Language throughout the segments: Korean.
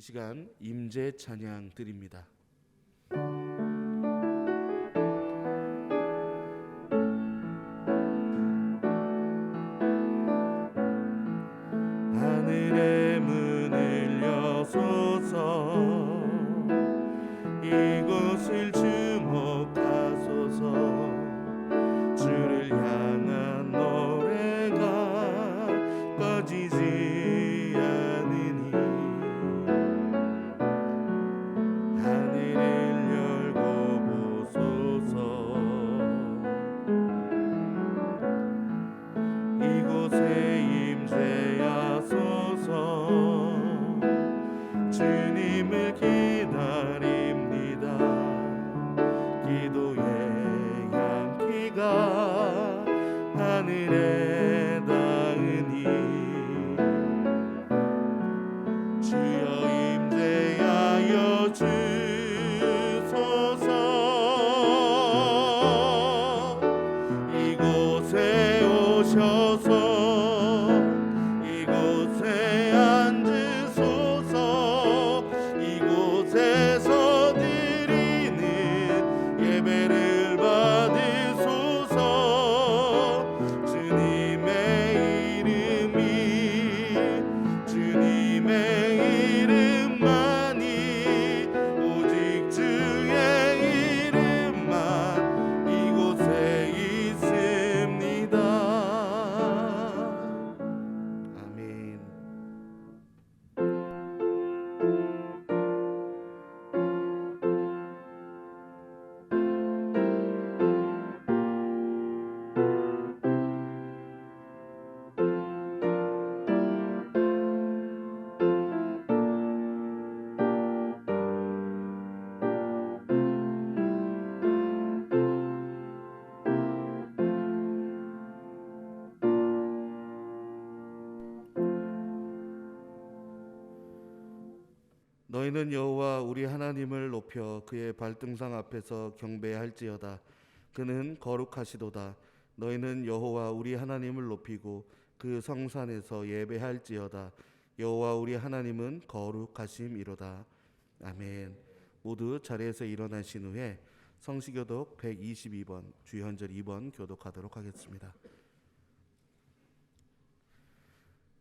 시간 임재 찬양 드립니다. 하늘의 문을 여소서, 이곳을 주목하소서. 주를 향한 노래가 꺼지지 않으니 하늘을 열고 보소서. 이곳에 임재하소서. 주님을 기다립니다. 기도의 향기가 하늘에 닿으니 주여 임재하여 주소서. 이곳에 오셔서 이곳에 앉으소서. 이곳에서 드리는 예배를 받으소서. 주님의 이름만이 오직 주의 이름만 이곳에 있습니다. 아멘. 너희는 여호와 우리 하나님을 높여 그의 발등상 앞에서 경배할지어다. 그는 거룩하시도다. 너희는 여호와 우리 하나님을 높이고 그 성산에서 예배할지어다. 여호와 우리 하나님은 거룩하심이로다. 아멘. 모두 자리에서 일어나신 후에 성시교독 122번 주현절 2번 교독하도록 하겠습니다.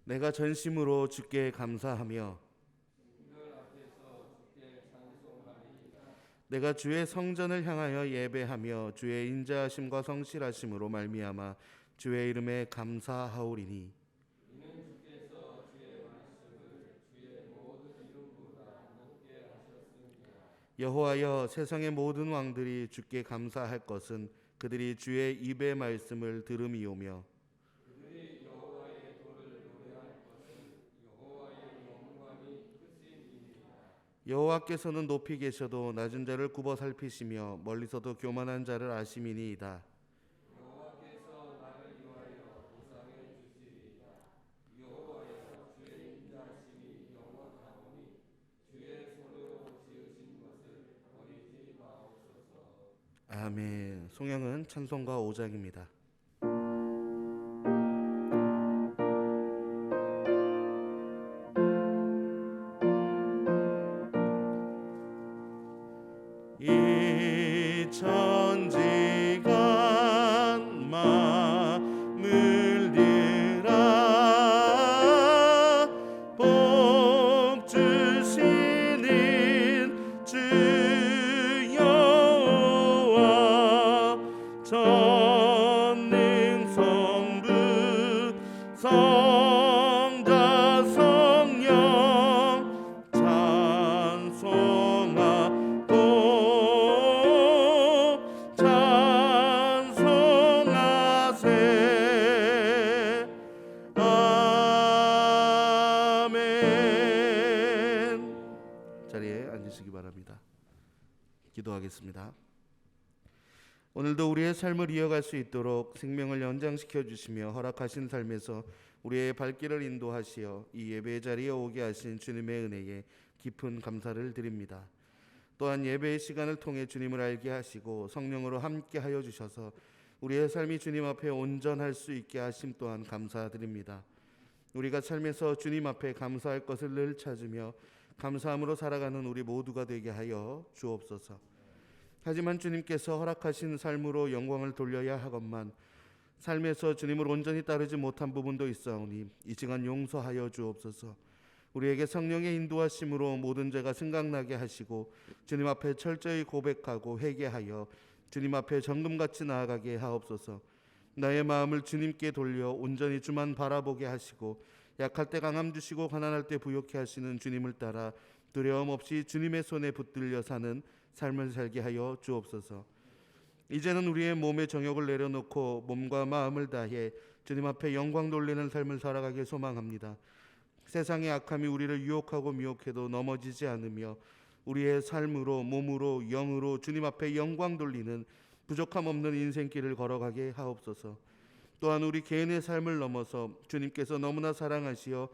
내가 전심으로 주께 감사하며 내가 주의 성전을 향하여 예배하며 주의 인자하심과 성실하심으로 말미암아 주의 이름에 감사하오리니 이는 주께서 주의 말씀을 주의 모든 이름보다 높게 하셨습니다. 여호와여, 세상의 모든 왕들이 주께 감사할 것은 그들이 주의 입의 말씀을 들음이오며 그들이 여호와의 도를 노래할 것은 여호와의 영광이 크심이니라. 여호와께서는 높이 계셔도 낮은 자를 굽어 살피시며 멀리서도 교만한 자를 아심이니이다. 여호와께서 나를 위하여 보상을 주시리이다. 여호와여, 주의 인자하심이 영원하오니 주의 손으로 지으신 것을 버리지 마옵소서. 아멘. 송영은 찬송가 5장입니다. 이 천지가 물들아 복 주시는 주 여호와 전능 성부 성자 성령 찬송하세. 아멘. 자리에 앉으시기 바랍니다. 기도하겠습니다. 오늘도 우리의 삶을 이어갈 수 있도록 생명을 연장시켜 주시며 허락하신 삶에서 우리의 발길을 인도하시어 이 예배 자리에 오게 하신 주님의 은혜에 깊은 감사를 드립니다. 또한 예배의 시간을 통해 주님을 알게 하시고 성령으로 함께 하여 주셔서 우리의 삶이 주님 앞에 온전할 수 있게 하심 또한 감사드립니다. 우리가 삶에서 주님 앞에 감사할 것을 늘 찾으며 감사함으로 살아가는 우리 모두가 되게 하여 주옵소서. 하지만 주님께서 허락하신 삶으로 영광을 돌려야 하건만 삶에서 주님을 온전히 따르지 못한 부분도 있사오니 이 시간 용서하여 주옵소서. 우리에게 성령의 인도하심으로 모든 죄가 생각나게 하시고 주님 앞에 철저히 고백하고 회개하여 주님 앞에 정금같이 나아가게 하옵소서. 나의 마음을 주님께 돌려 온전히 주만 바라보게 하시고 약할 때 강함 주시고 가난할 때 부욕케 하시는 주님을 따라 두려움 없이 주님의 손에 붙들려 사는 삶을 살게 하여 주옵소서. 이제는 우리의 몸의 정욕을 내려놓고 몸과 마음을 다해 주님 앞에 영광 돌리는 삶을 살아가길 소망합니다. 세상의 악함이 우리를 유혹하고 미혹해도 넘어지지 않으며 우리의 삶으로 몸으로 영으로 주님 앞에 영광 돌리는 부족함 없는 인생길을 걸어가게 하옵소서. 또한 우리 개인의 삶을 넘어서 주님께서 너무나 사랑하시어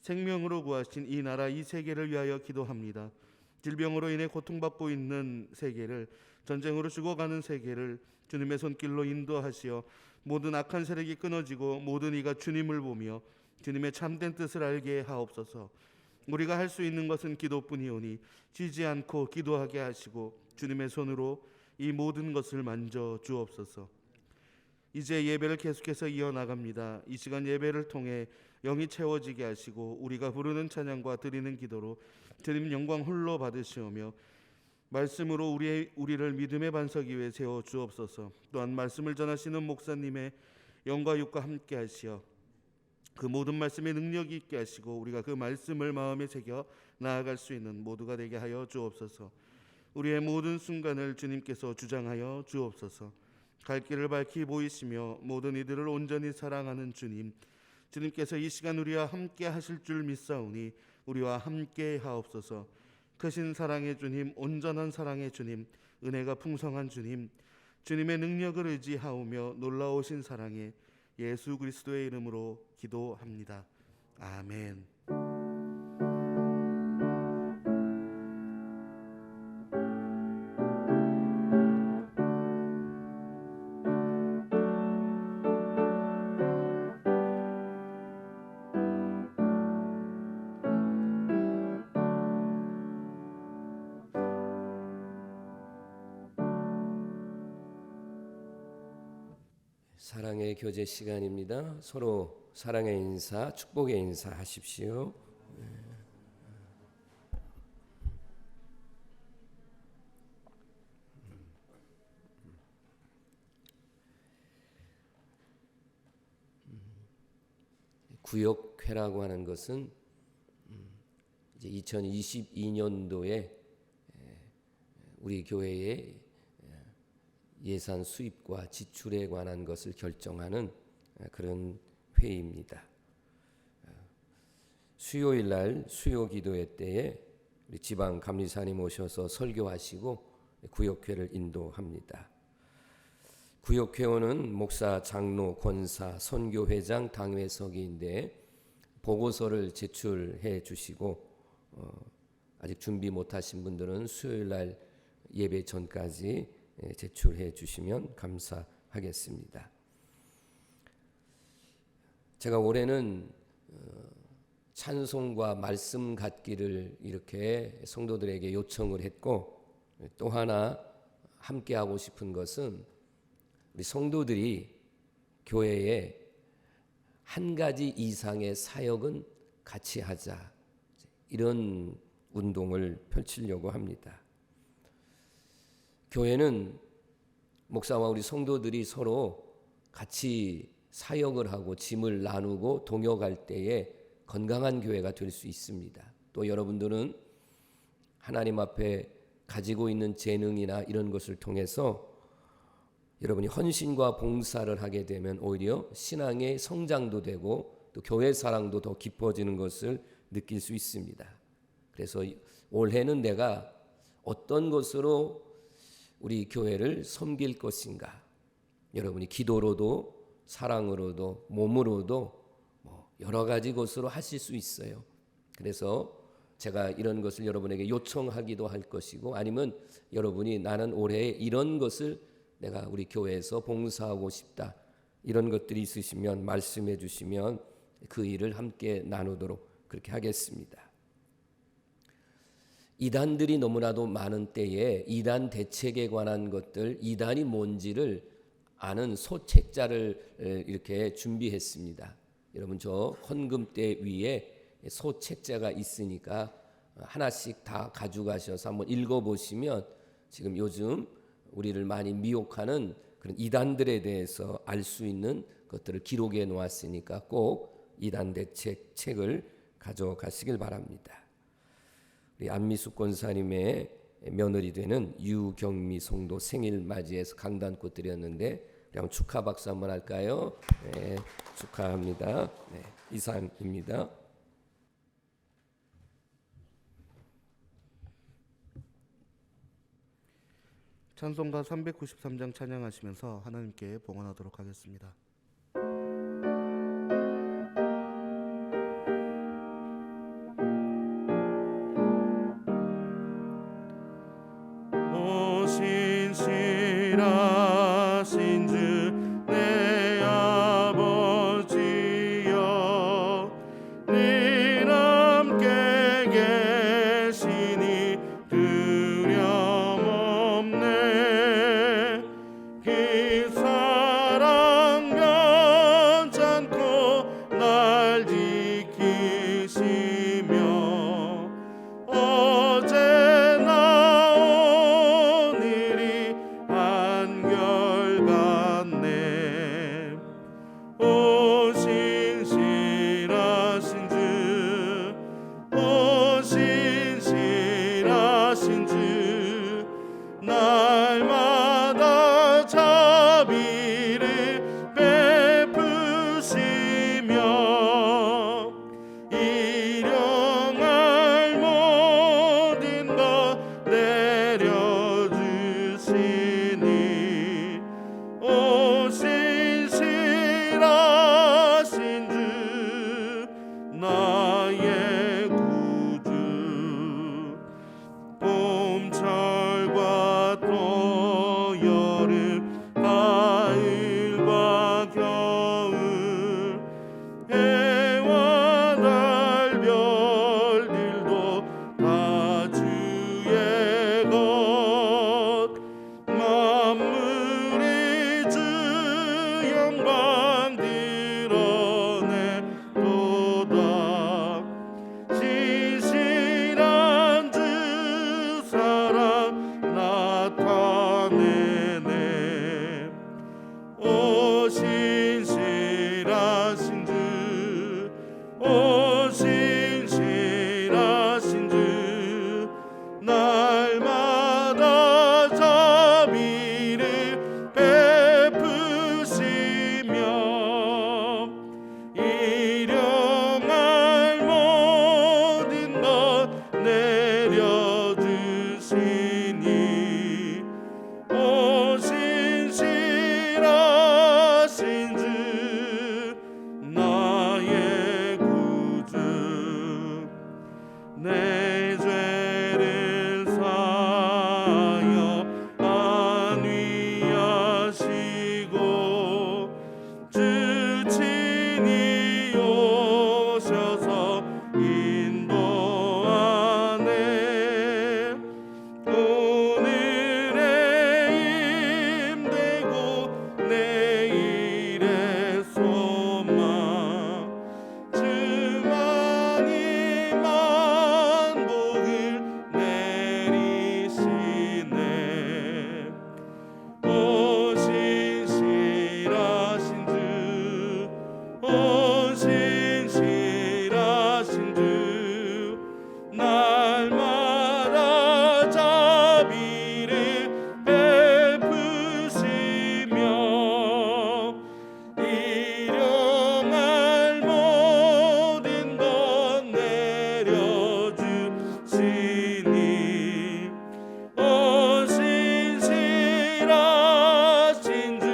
생명으로 구하신 이 나라 이 세계를 위하여 기도합니다. 질병으로 인해 고통받고 있는 세계를, 전쟁으로 죽어가는 세계를 주님의 손길로 인도하시어 모든 악한 세력이 끊어지고 모든 이가 주님을 보며 주님의 참된 뜻을 알게 하옵소서. 우리가 할 수 있는 것은 기도뿐이오니 쉬지 않고 기도하게 하시고 주님의 손으로 이 모든 것을 만져 주옵소서. 이제 예배를 계속해서 이어나갑니다. 이 시간 예배를 통해 영이 채워지게 하시고 우리가 부르는 찬양과 드리는 기도로 주님 영광 홀로 받으시오며 말씀으로 우리를 믿음의 반석 위에 세워 주옵소서. 또한 말씀을 전하시는 목사님의 영과 육과 함께 하시어 그 모든 말씀에 능력이 있게 하시고 우리가 그 말씀을 마음에 새겨 나아갈 수 있는 모두가 되게 하여 주옵소서. 우리의 모든 순간을 주님께서 주장하여 주옵소서. 갈 길을 밝히 보이시며 모든 이들을 온전히 사랑하는 주님께서 이 시간 우리와 함께 하실 줄 믿사오니 우리와 함께 하옵소서. 크신 사랑의 주님, 온전한 사랑의 주님, 은혜가 풍성한 주님의 능력을 의지하오며 놀라우신 사랑에 예수 그리스도의 이름으로 기도합니다. 아멘. 사랑의 교제 시간입니다. 서로 사랑의 인사, 축복의 인사 하십시오. 구역회라고 하는 것은 이제 2022년도에 우리 교회의 예산 수입과 지출에 관한 것을 결정하는 그런 회의입니다. 수요일 날 수요 기도회 때에 우리 지방 감리사님 오셔서 설교하시고 구역회를 인도합니다. 구역회원은 목사, 장로, 권사, 선교회장, 당회석인데 보고서를 제출해 주시고 아직 준비 못하신 분들은 수요일 날 예배 전까지 제출해 주시면 감사하겠습니다. 제가 올해는 찬송과 말씀 갖기를 이렇게 성도들에게 요청을 했고 또 하나 함께 하고 싶은 것은 우리 성도들이 교회에 한 가지 이상의 사역은 같이 하자, 이런 운동을 펼치려고 합니다. 교회는 목사와 우리 성도들이 서로 같이 사역을 하고 짐을 나누고 동역할 때에 건강한 교회가 될 수 있습니다. 또 여러분들은 하나님 앞에 가지고 있는 재능이나 이런 것을 통해서 여러분이 헌신과 봉사를 하게 되면 오히려 신앙의 성장도 되고 또 교회 사랑도 더 깊어지는 것을 느낄 수 있습니다. 그래서 올해는 내가 어떤 것으로 우리 교회를 섬길 것인가, 여러분이 기도로도 사랑으로도 몸으로도 여러 가지 것으로 하실 수 있어요. 그래서 제가 이런 것을 여러분에게 요청하기도 할 것이고 아니면 여러분이 나는 올해 이런 것을 내가 우리 교회에서 봉사하고 싶다, 이런 것들이 있으시면 말씀해 주시면 그 일을 함께 나누도록 그렇게 하겠습니다. 이단들이 너무나도 많은 때에 이단 대책에 관한 것들, 이단이 뭔지를 아는 소책자를 이렇게 준비했습니다. 여러분 저 헌금대 위에 소책자가 있으니까 하나씩 다 가져가셔서 한번 읽어보시면 지금 요즘 우리를 많이 미혹하는 그런 이단들에 대해서 알 수 있는 것들을 기록해 놓았으니까 꼭 이단 대책 책을 가져가시길 바랍니다. 우리 안미숙 권사님의 며느리 되는 유경미 성도 생일 맞이해서 강단꽃 드렸는데 그냥 축하 박수 한번 할까요? 네, 축하합니다. 네, 이상입니다. 찬송가 393장 찬양하시면서 하나님께 봉헌하도록 하겠습니다. 오 신실하신 주 내 아버지여, 늘 함께 계시니 두려움없네. 그 사랑 변찮고 날 지키시며 어제나 오늘이 한결같네. 오 신실하신 주, 오 신실하신 주, 날마다 자비를 베푸시며 일용할 모든 것 내려주시니 오 신실하신 주 나의 구주. 봄철과 또 여름, 가을과 겨울, 해와 달 별들도 다 주의 것. 만물이 주 영광 드러내도다. 신실한 주 사랑 나타내네. 오 신실하신 주, 오 신실하신 주, 날마다 자비를 베푸시며 일용할 모든 것 내려주시니 오 신실하신 주 나의 구주. 내 죄를 사하여 안위하시고 주 친히 오셔서 인도하네. 오늘의 힘되고 내일의 소망, 주만이 만복을 내리시네. 오 신실하신 주, 오 신실하신 주, 날마다 자비를 베푸시며 일용할 모든 것 내려주시니 오 신실하신 주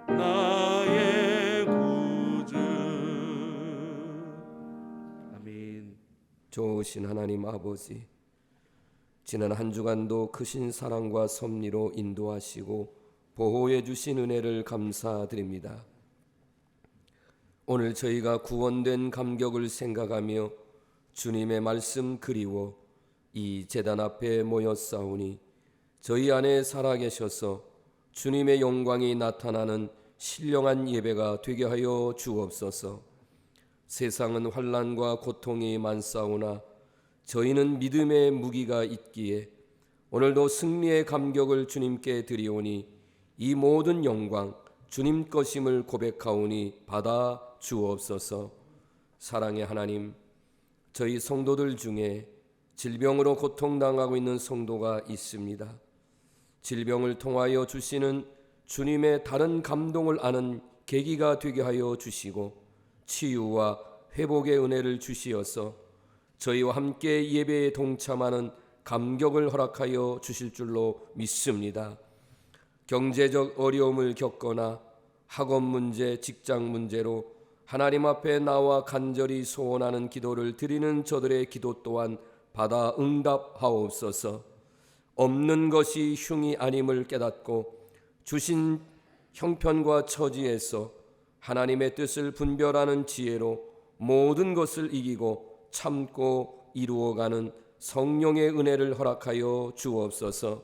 나의 구주. 아멘. 좋으신 하나님 아버지, 지난 한 주간도 크신 사랑과 섭리로 인도하시고 보호해 주신 은혜를 감사드립니다. 오늘 저희가 구원된 감격을 생각하며 주님의 말씀 그리워 이 제단 앞에 모였사오니 저희 안에 살아계셔서 주님의 영광이 나타나는 신령한 예배가 되게 하여 주옵소서. 세상은 환난과 고통이 많사오나 저희는 믿음의 무기가 있기에 오늘도 승리의 감격을 주님께 드리오니 이 모든 영광 주님 것임을 고백하오니 받아 주옵소서. 사랑의 하나님, 저희 성도들 중에 질병으로 고통당하고 있는 성도가 있습니다. 질병을 통하여 주시는 주님의 다른 감동을 아는 계기가 되게 하여 주시고 치유와 회복의 은혜를 주시어서 저희와 함께 예배에 동참하는 감격을 허락하여 주실 줄로 믿습니다. 경제적 어려움을 겪거나 학업 문제, 직장 문제로 하나님 앞에 나와 간절히 소원하는 기도를 드리는 저들의 기도 또한 받아 응답하옵소서. 없는 것이 흉이 아님을 깨닫고 주신 형편과 처지에서 하나님의 뜻을 분별하는 지혜로 모든 것을 이기고 참고 이루어가는 성령의 은혜를 허락하여 주옵소서.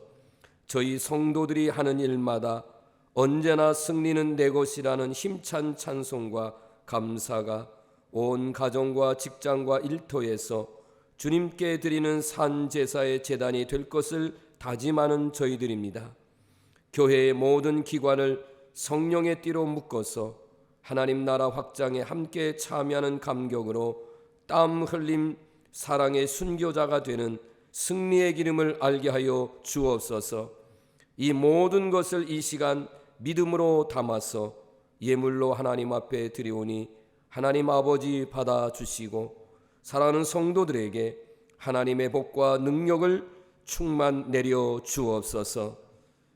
저희 성도들이 하는 일마다 언제나 승리는 내 것이라는 힘찬 찬송과 감사가 온 가정과 직장과 일터에서 주님께 드리는 산 제사의 제단이 될 것을 다짐하는 저희들입니다. 교회의 모든 기관을 성령의 띠로 묶어서 하나님 나라 확장에 함께 참여하는 감격으로 땀 흘림 사랑의 순교자가 되는 승리의 기름을 알게 하여 주옵소서. 이 모든 것을 이 시간 믿음으로 담아서 예물로 하나님 앞에 드리오니 하나님 아버지 받아주시고 사랑하는 성도들에게 하나님의 복과 능력을 충만 내려 주옵소서.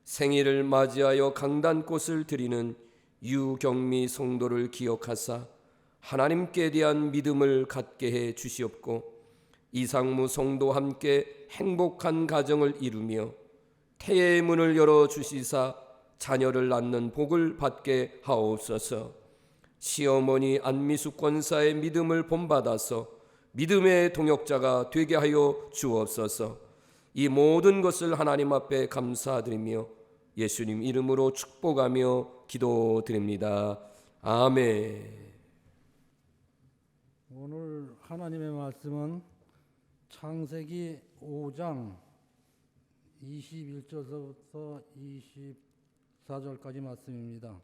생일을 맞이하여 강단꽃을 드리는 유경미 성도를 기억하사 하나님께 대한 믿음을 갖게 해 주시옵고 이상무 성도와 함께 행복한 가정을 이루며 태의 문을 열어 주시사 자녀를 낳는 복을 받게 하옵소서. 시어머니 안미숙 권사의 믿음을 본받아서 믿음의 동역자가 되게 하여 주옵소서. 이 모든 것을 하나님 앞에 감사드리며 예수님 이름으로 축복하며 기도드립니다. 아멘. 오늘 하나님의 말씀은 창세기 5장 21절부터 24절까지 말씀입니다.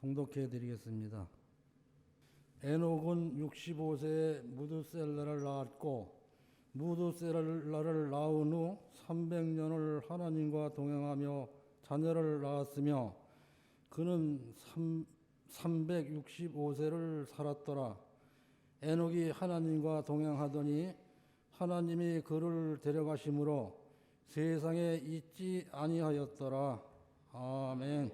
봉독해 드리겠습니다. 에녹은 65세에 무드셀라를 낳았고 무드셀라를 낳은 후 300년을 하나님과 동행하며 자녀를 낳았으며 그는 365세를 살았더라. 에녹이 하나님과 동행하더니 하나님이 그를 데려가심으로 세상에 있지 아니하였더라. 아멘.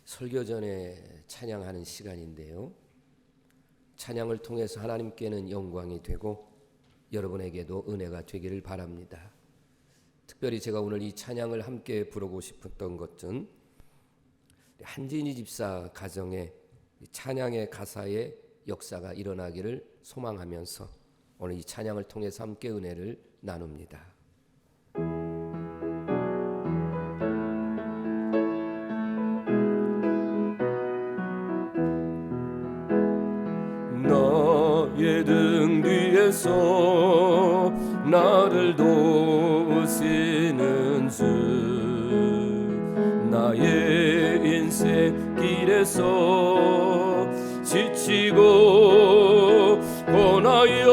설교 전에 찬양하는 시간인데요. 찬양을 통해서 하나님께는 영광이 되고 여러분에게도 은혜가 되기를 바랍니다. 특별히 제가 오늘 이 찬양을 함께 부르고 싶었던 것은 한진희 집사 가정에 찬양의 가사의 역사가 일어나기를 소망하면서 오늘 이 찬양을 통해서 함께 은혜를 나눕니다. 나의 등 뒤에서 나를 도우시는 주 나의 인생 길에서 지치고 고나여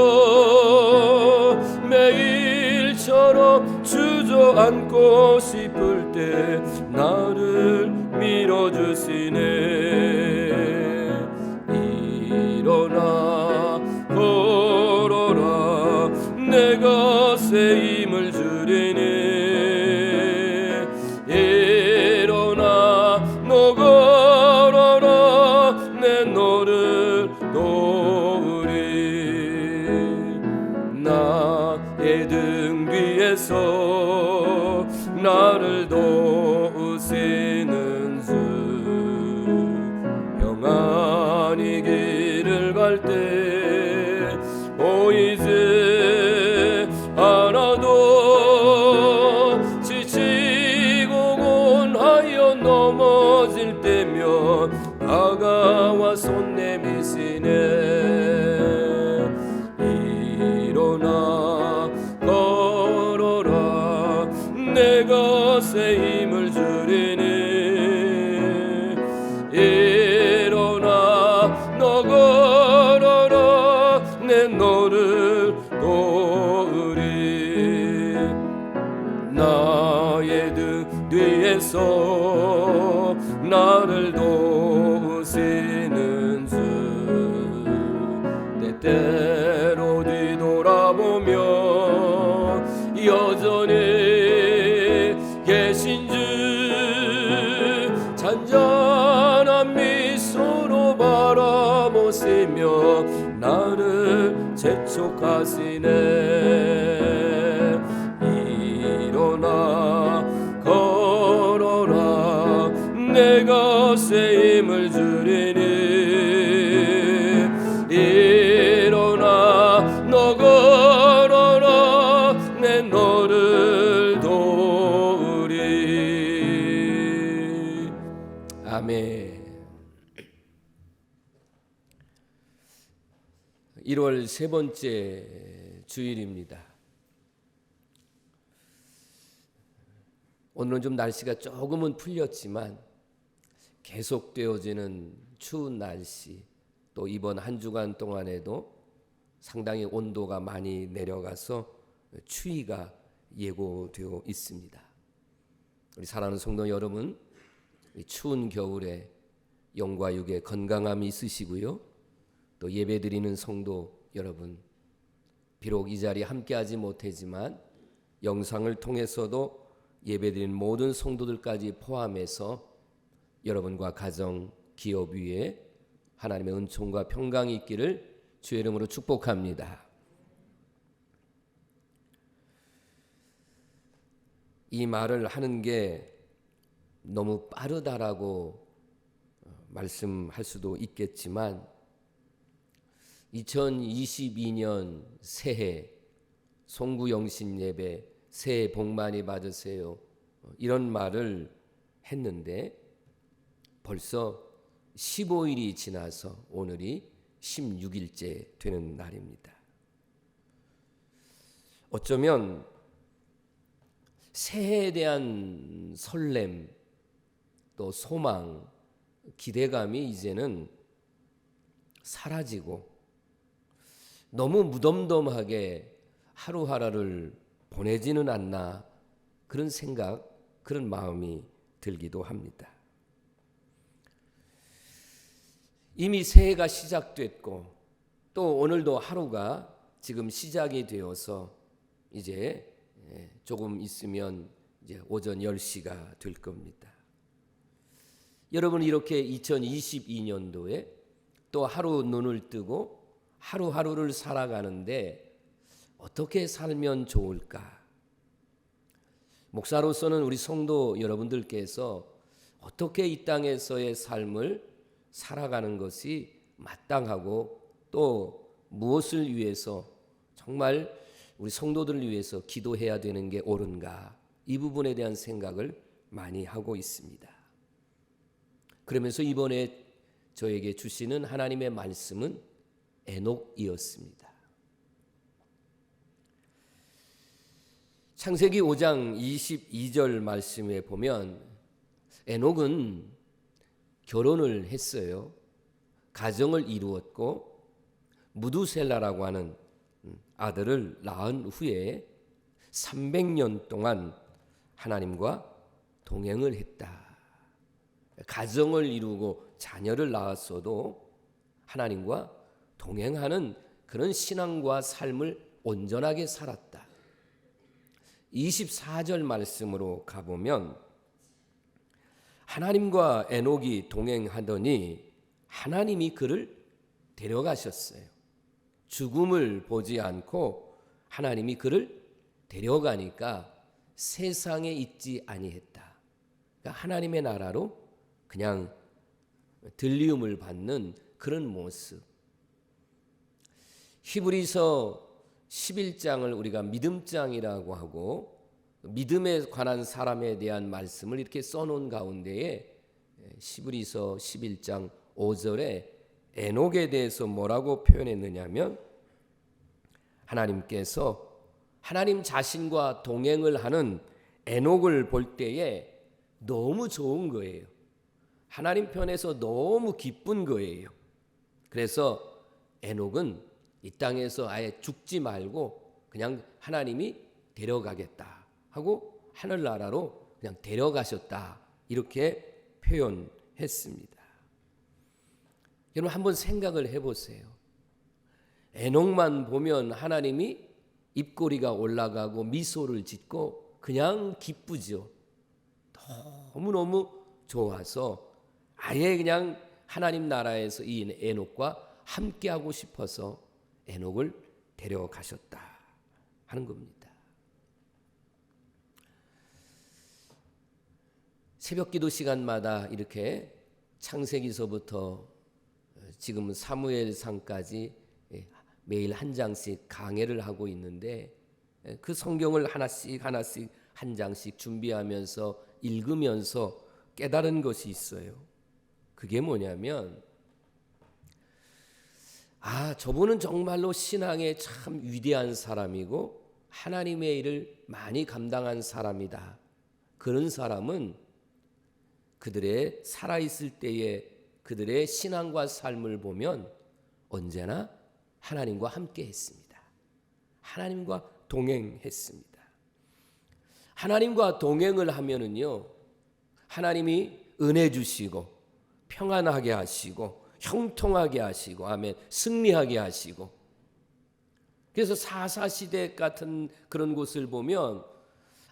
매일처럼 주저앉고 싶을 때 나를 밀어주시네. 일어나 걸어라 내가 새 힘을 주리니. 일어나 너 걸어라 내 너를 도우리. 나의 등 뒤에서 나를 도우시는 주 평안히 길을 갈 때 보이지 새 힘을 주리니 일어나 너 걸어라 내 너를 도우리 나의 등 뒤에서 나를 도우시는 주 때때로 뒤돌아보면 여전히 계신 주 잔잔한 미소로 바라보시며 나를 재촉하시네 일어나 걸어라 내가 새 힘을 주리니 일어나 너 걸어라 내 너를 도우리. 아멘. 1월 세 번째 주일입니다. 오늘은 좀 날씨가 조금은 풀렸지만 계속되어지는 추운 날씨, 또 이번 한 주간 동안에도 상당히 온도가 많이 내려가서 추위가 예고되어 있습니다. 우리 사랑하는 성도 여러분, 이 추운 겨울에 영과 육의 건강함이 있으시고요. 또 예배드리는 성도 여러분, 비록 이 자리에 함께하지 못하지만 영상을 통해서도 예배드리는 모든 성도들까지 포함해서 여러분과 가정, 기업 위에 하나님의 은총과 평강이 있기를 주의 이름으로 축복합니다. 이 말을 하는 게 너무 빠르다라고 말씀할 수도 있겠지만 2022년 새해 송구영신 예배 새해 복 많이 받으세요 이런 말을 했는데 벌써 15일이 지나서 오늘이 16일째 되는 날입니다. 어쩌면 새해에 대한 설렘, 또 소망, 기대감이 이제는 사라지고 너무 무덤덤하게 하루하루를 보내지는 않나 그런 생각, 그런 마음이 들기도 합니다. 이미 새해가 시작됐고 또 오늘도 하루가 지금 시작이 되어서 이제 조금 있으면 이제 오전 10시가 될 겁니다. 여러분 이렇게 2022년도에 또 하루 눈을 뜨고 하루하루를 살아가는데 어떻게 살면 좋을까? 목사로서는 우리 성도 여러분들께서 어떻게 이 땅에서의 삶을 살아가는 것이 마땅하고 또 무엇을 위해서 정말 우리 성도들을 위해서 기도해야 되는 게 옳은가 이 부분에 대한 생각을 많이 하고 있습니다. 그러면서 이번에 저에게 주시는 하나님의 말씀은 에녹이었습니다. 창세기 5장 22절 말씀에 보면 에녹은 결혼을 했어요. 가정을 이루었고 무두셀라라고 하는 아들을 낳은 후에 300년 동안 하나님과 동행을 했다. 가정을 이루고 자녀를 낳았어도 하나님과 동행하는 그런 신앙과 삶을 온전하게 살았다. 24절 말씀으로 가보면 하나님과 에녹이 동행하더니 하나님이 그를 데려가셨어요. 죽음을 보지 않고 하나님이 그를 데려가니까 세상에 있지 아니했다. 그러니까 하나님의 나라로 그냥 들리움을 받는 그런 모습. 히브리서 11장을 우리가 믿음장이라고 하고 믿음에 관한 사람에 대한 말씀을 이렇게 써놓은 가운데에 히브리서 11장 5절에 에녹에 대해서 뭐라고 표현했느냐면 하나님께서 하나님 자신과 동행을 하는 에녹을 볼 때에 너무 좋은 거예요. 하나님 편에서 너무 기쁜 거예요. 그래서 에녹은 이 땅에서 아예 죽지 말고 그냥 하나님이 데려가겠다 하고 하늘나라로 그냥 데려가셨다, 이렇게 표현했습니다. 여러분 한번 생각을 해보세요. 에녹만 보면 하나님이 입꼬리가 올라가고 미소를 짓고 그냥 기쁘죠. 너무너무 좋아서 아예 그냥 하나님 나라에서 이 에녹과 함께하고 싶어서 에녹을 데려가셨다 하는 겁니다. 새벽 기도 시간마다 이렇게 창세기서부터 지금은 사무엘상까지 매일 한 장씩 강해를 하고 있는데, 그 성경을 하나씩 한 장씩 준비하면서 읽으면서 깨달은 것이 있어요. 그게 뭐냐면, 저분은 정말로 신앙에 참 위대한 사람이고 하나님의 일을 많이 감당한 사람이다. 그런 사람은 그들의 살아있을 때의 그들의 신앙과 삶을 보면 언제나 하나님과 함께 했습니다. 하나님과 동행했습니다. 하나님과 동행을 하면은요, 하나님이 은혜 주시고 평안하게 하시고 형통하게 하시고, 아멘, 승리하게 하시고. 그래서 사사시대 같은 그런 곳을 보면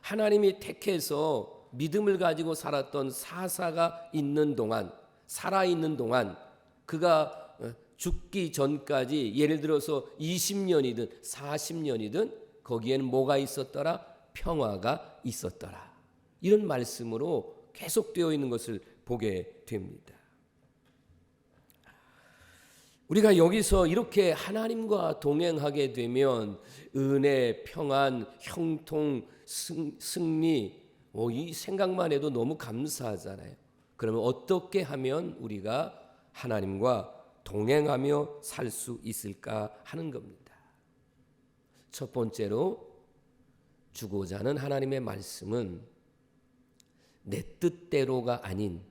하나님이 택해서 믿음을 가지고 살았던 사사가 있는 동안, 살아있는 동안, 그가 죽기 전까지 예를 들어서 20년이든 40년이든 거기에는 뭐가 있었더라? 평화가 있었더라. 이런 말씀으로 계속되어 있는 것을 보게 됩니다. 우리가 여기서 이렇게 하나님과 동행하게 되면 은혜, 평안, 형통, 승리, 이 생각만 해도 너무 감사하잖아요. 그러면 어떻게 하면 우리가 하나님과 동행하며 살 수 있을까 하는 겁니다. 첫 번째로 주고자 하는 하나님의 말씀은 내 뜻대로가 아닌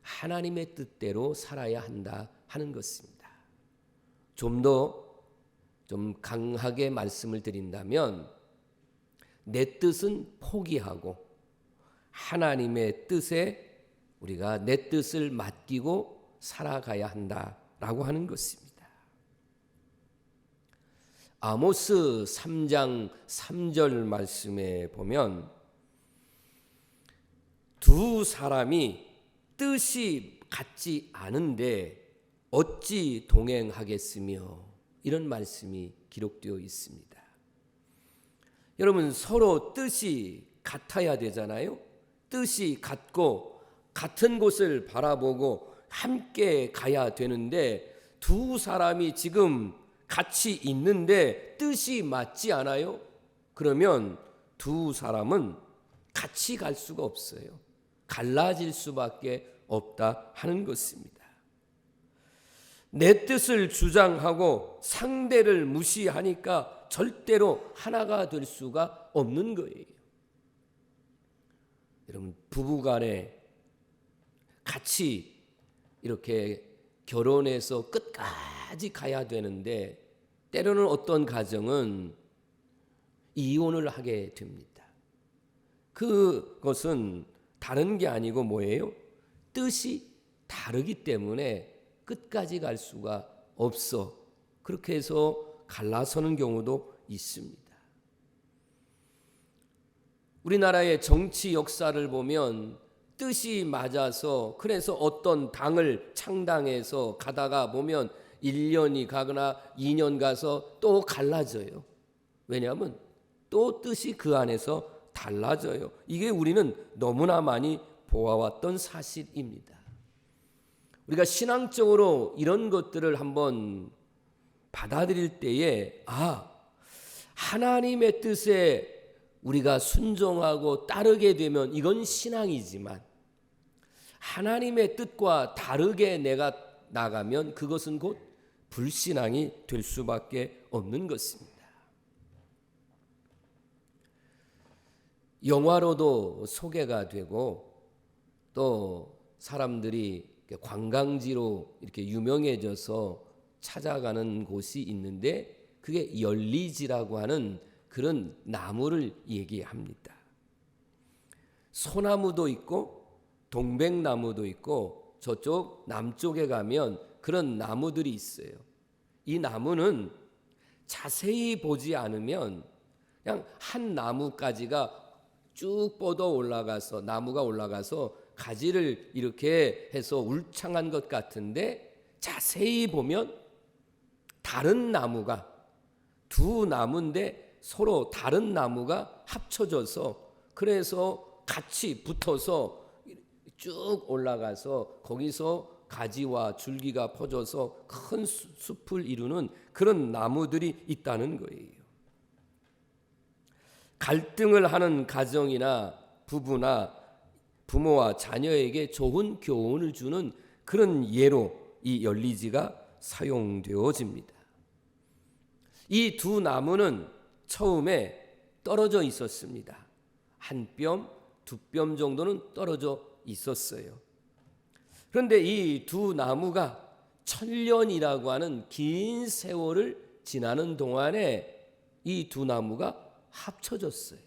하나님의 뜻대로 살아야 한다 하는 것입니다. 좀 강하게 말씀을 드린다면, 내 뜻은 포기하고 하나님의 뜻에 우리가 내 뜻을 맡기고 살아가야 한다라고 하는 것입니다. 아모스 3장 3절 말씀에 보면 두 사람이 뜻이 같지 않은데 어찌 동행하겠으며, 이런 말씀이 기록되어 있습니다. 여러분, 서로 뜻이 같아야 되잖아요. 뜻이 같고 같은 곳을 바라보고 함께 가야 되는데, 두 사람이 지금 같이 있는데 뜻이 맞지 않아요? 그러면 두 사람은 같이 갈 수가 없어요. 갈라질 수밖에 없다 하는 것입니다. 내 뜻을 주장하고 상대를 무시하니까 절대로 하나가 될 수가 없는 거예요. 여러분, 부부간에 같이 이렇게 결혼해서 끝까지 가야 되는데 때로는 어떤 가정은 이혼을 하게 됩니다. 그것은 다른 게 아니고 뭐예요? 뜻이 다르기 때문에 끝까지 갈 수가 없어. 그렇게 해서 갈라서는 경우도 있습니다. 우리나라의 정치 역사를 보면 뜻이 맞아서, 그래서 어떤 당을 창당해서 가다가 보면 1년이 가거나 2년 가서 또 갈라져요. 왜냐하면 또 뜻이 그 안에서 달라져요. 이게 우리는 너무나 많이 보아왔던 사실입니다. 우리가 신앙적으로 이런 것들을 한번 받아들일 때에 하나님의 뜻에 우리가 순종하고 따르게 되면 이건 신앙이지만, 하나님의 뜻과 다르게 내가 나가면 그것은 곧 불신앙이 될 수밖에 없는 것입니다. 영화로도 소개가 되고 또 사람들이 관광지로 이렇게 유명해져서 찾아가는 곳이 있는데 그게 열리지라고 하는 그런 나무를 얘기합니다. 소나무도 있고 동백나무도 있고 저쪽 남쪽에 가면 그런 나무들이 있어요. 이 나무는 자세히 보지 않으면 그냥 한 나무가지가 쭉 뻗어 올라가서 나무가 올라가서 가지를 이렇게 해서 울창한 것 같은데 자세히 보면 다른 나무가 두 나무인데 서로 다른 나무가 합쳐져서 그래서 같이 붙어서 쭉 올라가서 거기서 가지와 줄기가 퍼져서 큰 숲을 이루는 그런 나무들이 있다는 거예요. 갈등을 하는 가정이나 부부나 부모와 자녀에게 좋은 교훈을 주는 그런 예로 이 열리지가 사용되어집니다. 이 두 나무는 처음에 떨어져 있었습니다. 한 뼘, 두 뼘 정도는 떨어져 있었어요. 그런데 이 두 나무가 1000년이라고 하는 긴 세월을 지나는 동안에 이 두 나무가 합쳐졌어요.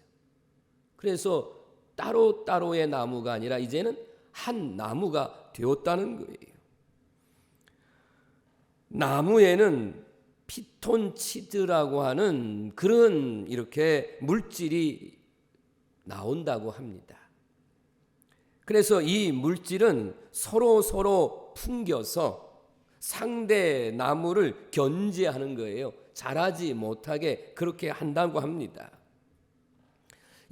그래서 따로따로의 나무가 아니라 이제는 한 나무가 되었다는 거예요. 나무에는 피톤치드라고 하는 그런 이렇게 물질이 나온다고 합니다. 그래서 이 물질은 서로 풍겨서 상대 나무를 견제하는 거예요. 자라지 못하게 그렇게 한다고 합니다.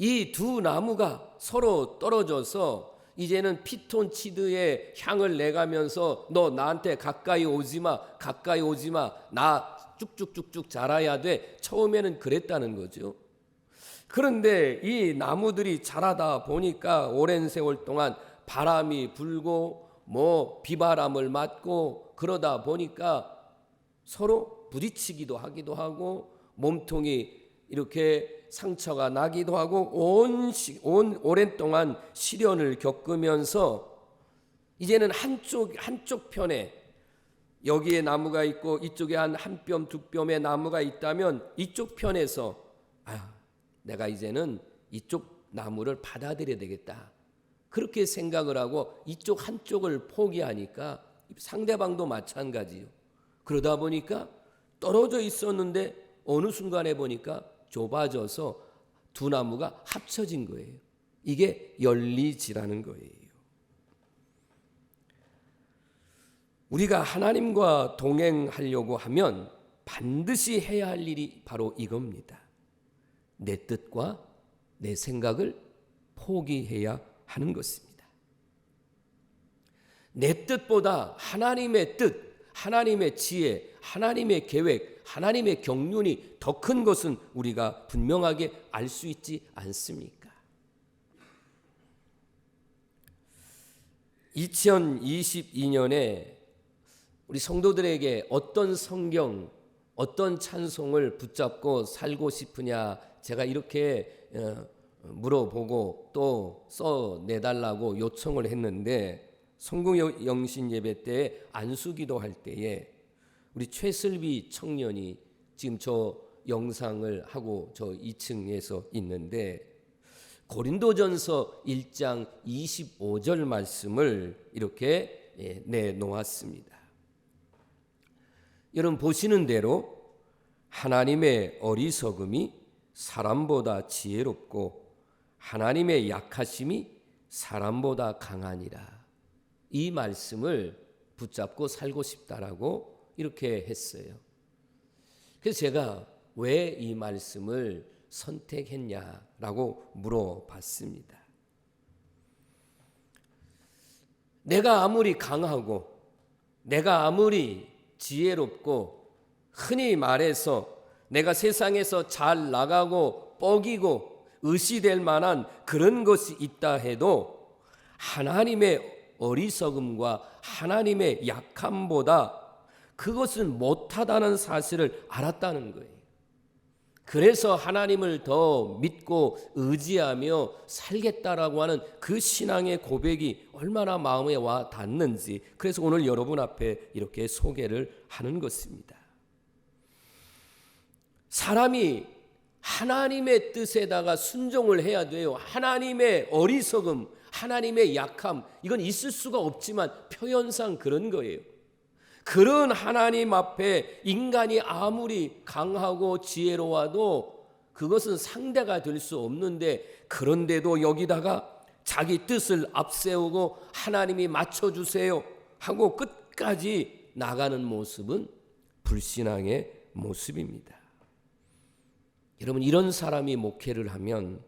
이 두 나무가 서로 떨어져서 이제는 피톤치드의 향을 내가면서 너 나한테 가까이 오지 마, 나 쭉쭉쭉쭉 자라야 돼. 처음에는 그랬다는 거죠. 그런데 이 나무들이 자라다 보니까 오랜 세월 동안 바람이 불고 비바람을 맞고 그러다 보니까 서로 부딪히기도 하기도 하고 몸통이 이렇게 상처가 나기도 하고 오랜 동안 시련을 겪으면서 이제는 한쪽 편에 여기에 나무가 있고 이쪽에 한 뼘, 두 뼘의 나무가 있다면 이쪽 편에서 내가 이제는 이쪽 나무를 받아들여야 되겠다. 그렇게 생각을 하고 이쪽 한쪽을 포기하니까 상대방도 마찬가지요. 그러다 보니까 떨어져 있었는데 어느 순간에 보니까 좁아져서 두 나무가 합쳐진 거예요. 이게 열리지라는 거예요. 우리가 하나님과 동행하려고 하면 반드시 해야 할 일이 바로 이겁니다. 내 뜻과 내 생각을 포기해야 하는 것입니다. 내 뜻보다 하나님의 뜻, 하나님의 지혜, 하나님의 계획, 하나님의 경륜이 더 큰 것은 우리가 분명하게 알 수 있지 않습니까? 2022년에 우리 성도들에게 어떤 성경, 어떤 찬송을 붙잡고 살고 싶으냐 제가 이렇게 물어보고 또 써내달라고 요청을 했는데 성공영신 예배 때 안수기도 할 때에 우리 최슬비 청년이 지금 저 영상을 하고 저 2층에서 있는데 고린도전서 1장 25절 말씀을 이렇게 내놓았습니다. 여러분 보시는 대로 하나님의 어리석음이 사람보다 지혜롭고 하나님의 약하심이 사람보다 강하니라. 이 말씀을 붙잡고 살고 싶다라고 이렇게 했어요. 그래서 제가 왜 이 말씀을 선택했냐라고 물어봤습니다. 내가 아무리 강하고 내가 아무리 지혜롭고 흔히 말해서 내가 세상에서 잘 나가고 뻐기고 의시될 만한 그런 것이 있다 해도 하나님의 어리석음과 하나님의 약함보다 그것은 못하다는 사실을 알았다는 거예요. 그래서 하나님을 더 믿고 의지하며 살겠다라고 하는 그 신앙의 고백이 얼마나 마음에 와 닿는지, 그래서 오늘 여러분 앞에 이렇게 소개를 하는 것입니다. 사람이 하나님의 뜻에다가 순종을 해야 돼요. 하나님의 어리석음, 하나님의 약함, 이건 있을 수가 없지만 표현상 그런 거예요. 그런 하나님 앞에 인간이 아무리 강하고 지혜로워도 그것은 상대가 될 수 없는데, 그런데도 여기다가 자기 뜻을 앞세우고 하나님이 맞춰주세요 하고 끝까지 나가는 모습은 불신앙의 모습입니다. 여러분, 이런 사람이 목회를 하면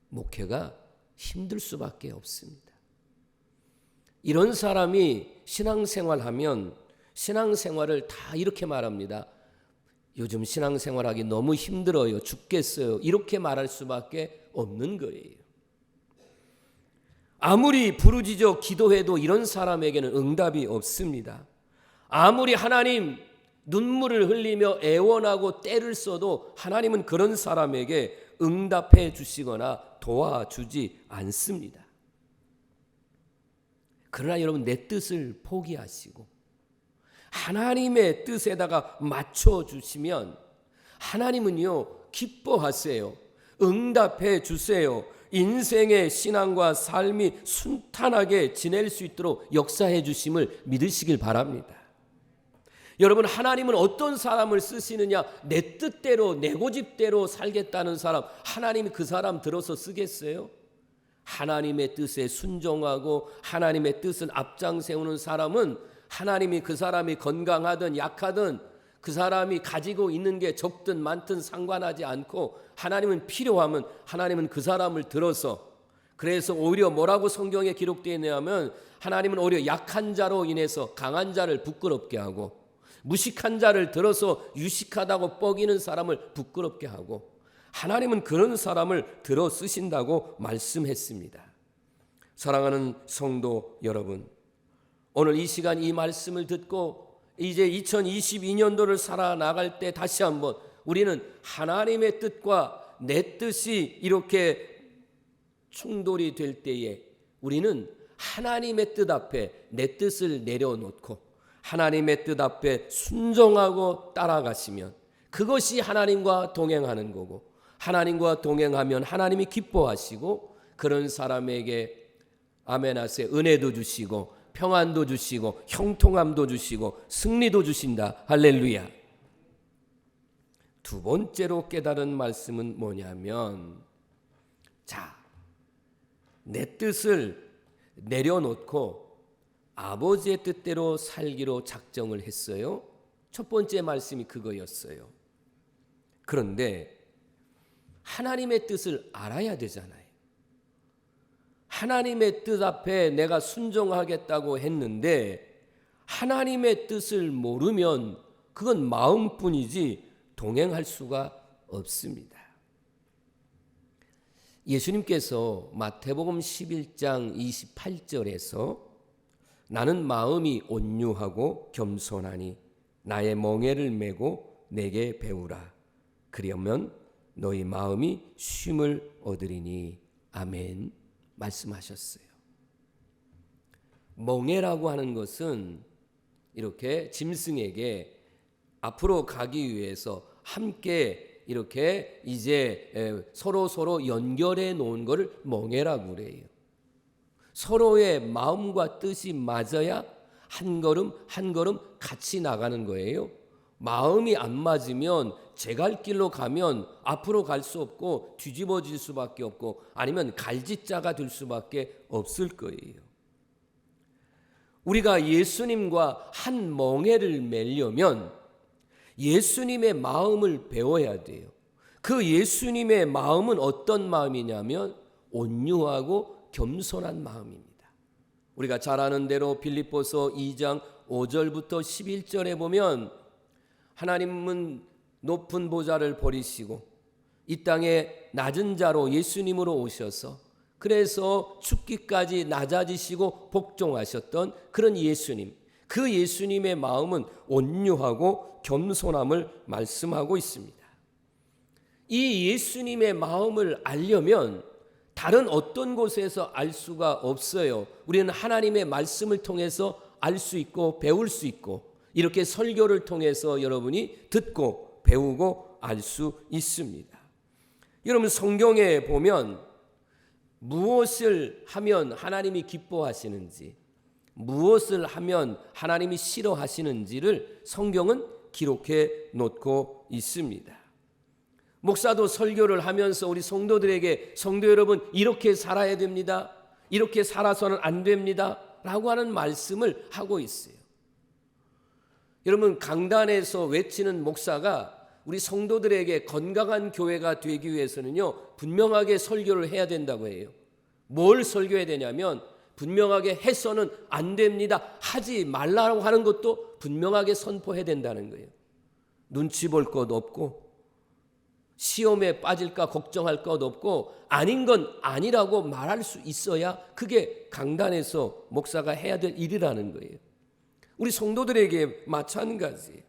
목회가 힘들 수밖에 없습니다. 이런 사람이 신앙생활하면 신앙생활을 다 이렇게 말합니다. 요즘 신앙생활하기 너무 힘들어요. 죽겠어요. 이렇게 말할 수밖에 없는 거예요. 아무리 부르짖어 기도해도 이런 사람에게는 응답이 없습니다. 아무리 하나님 눈물을 흘리며 애원하고 떼를 써도 하나님은 그런 사람에게 응답해 주시거나 도와주지 않습니다. 그러나 여러분, 내 뜻을 포기하시고 하나님의 뜻에다가 맞춰주시면 하나님은요 기뻐하세요. 응답해 주세요. 인생의 신앙과 삶이 순탄하게 지낼 수 있도록 역사해 주심을 믿으시길 바랍니다. 여러분, 하나님은 어떤 사람을 쓰시느냐? 내 뜻대로 내 고집대로 살겠다는 사람, 하나님이 그 사람 들어서 쓰겠어요? 하나님의 뜻에 순종하고 하나님의 뜻을 앞장 세우는 사람은 하나님이 그 사람이 건강하든 약하든 그 사람이 가지고 있는 게 적든 많든 상관하지 않고 하나님은 필요하면 하나님은 그 사람을 들어서, 그래서 오히려 뭐라고 성경에 기록되어 있냐면 하나님은 오히려 약한 자로 인해서 강한 자를 부끄럽게 하고 무식한 자를 들어서 유식하다고 뻐기는 사람을 부끄럽게 하고 하나님은 그런 사람을 들어 쓰신다고 말씀했습니다. 사랑하는 성도 여러분, 오늘 이 시간 이 말씀을 듣고 이제 2022년도를 살아나갈 때 다시 한번 우리는 하나님의 뜻과 내 뜻이 이렇게 충돌이 될 때에 우리는 하나님의 뜻 앞에 내 뜻을 내려놓고 하나님의 뜻 앞에 순종하고 따라가시면 그것이 하나님과 동행하는 거고, 하나님과 동행하면 하나님이 기뻐하시고 그런 사람에게 아멘하세 은혜도 주시고 평안도 주시고 형통함도 주시고 승리도 주신다. 할렐루야. 두 번째로 깨달은 말씀은 뭐냐면, 내 뜻을 내려놓고 아버지의 뜻대로 살기로 작정을 했어요. 첫 번째 말씀이 그거였어요. 그런데 하나님의 뜻을 알아야 되잖아요. 하나님의 뜻 앞에 내가 순종하겠다고 했는데 하나님의 뜻을 모르면 그건 마음뿐이지 동행할 수가 없습니다. 예수님께서 마태복음 11장 28절에서 나는 마음이 온유하고 겸손하니 나의 멍에를 메고 내게 배우라. 그러면 너희 마음이 쉼을 얻으리니. 아멘. 말씀하셨어요. 멍에라고 하는 것은 이렇게 짐승에게 앞으로 가기 위해서 함께 이렇게 이제 서로 연결해 놓은 것을 멍에라고 그래요. 서로의 마음과 뜻이 맞아야 한 걸음 한 걸음 같이 나가는 거예요. 마음이 안 맞으면 제 갈 길로 가면 앞으로 갈 수 없고 뒤집어질 수밖에 없고 아니면 갈짓자가 될 수밖에 없을 거예요. 우리가 예수님과 한 멍에를 매려면 예수님의 마음을 배워야 돼요. 그 예수님의 마음은 어떤 마음이냐면 온유하고 겸손한 마음입니다. 우리가 잘 아는 대로 빌립보서 2장 5절부터 11절에 보면 하나님은 높은 보좌를 버리시고 이 땅에 낮은 자로 예수님으로 오셔서 그래서 죽기까지 낮아지시고 복종하셨던 그런 예수님, 그 예수님의 마음은 온유하고 겸손함을 말씀하고 있습니다. 이 예수님의 마음을 알려면 다른 어떤 곳에서 알 수가 없어요. 우리는 하나님의 말씀을 통해서 알 수 있고 배울 수 있고 이렇게 설교를 통해서 여러분이 듣고 배우고 알 수 있습니다. 여러분 성경에 보면 무엇을 하면 하나님이 기뻐하시는지, 무엇을 하면 하나님이 싫어하시는지를 성경은 기록해 놓고 있습니다. 목사도 설교를 하면서 우리 성도들에게 성도 여러분 이렇게 살아야 됩니다. 이렇게 살아서는 안 됩니다. 라고 하는 말씀을 하고 있어요. 여러분 강단에서 외치는 목사가 우리 성도들에게 건강한 교회가 되기 위해서는요 분명하게 설교를 해야 된다고 해요. 뭘 설교해야 되냐면 분명하게 해서는 안 됩니다. 하지 말라고 하는 것도 분명하게 선포해야 된다는 거예요. 눈치 볼 것 없고 시험에 빠질까 걱정할 것 없고 아닌 건 아니라고 말할 수 있어야 그게 강단에서 목사가 해야 될 일이라는 거예요. 우리 성도들에게 마찬가지예요.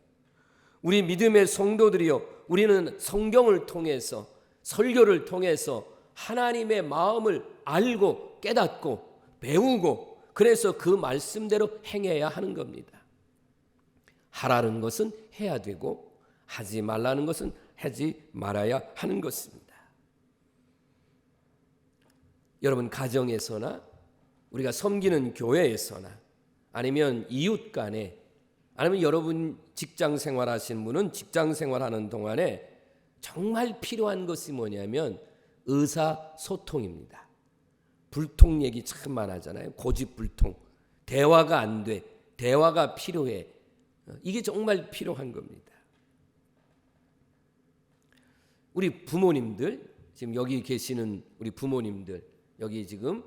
우리 믿음의 성도들이요, 우리는 성경을 통해서 설교를 통해서 하나님의 마음을 알고 깨닫고 배우고 그래서 그 말씀대로 행해야 하는 겁니다. 하라는 것은 해야 되고 하지 말라는 것은 하지 말아야 하는 것입니다. 여러분 가정에서나 우리가 섬기는 교회에서나 아니면 이웃 간에 아니면 여러분 직장 생활하시는 분은 직장 생활하는 동안에 정말 필요한 것이 뭐냐면 의사소통입니다. 불통 얘기 참 많아잖아요. 고집불통. 대화가 안 돼. 대화가 필요해. 이게 정말 필요한 겁니다. 우리 부모님들, 지금 여기 계시는 우리 부모님들, 여기 지금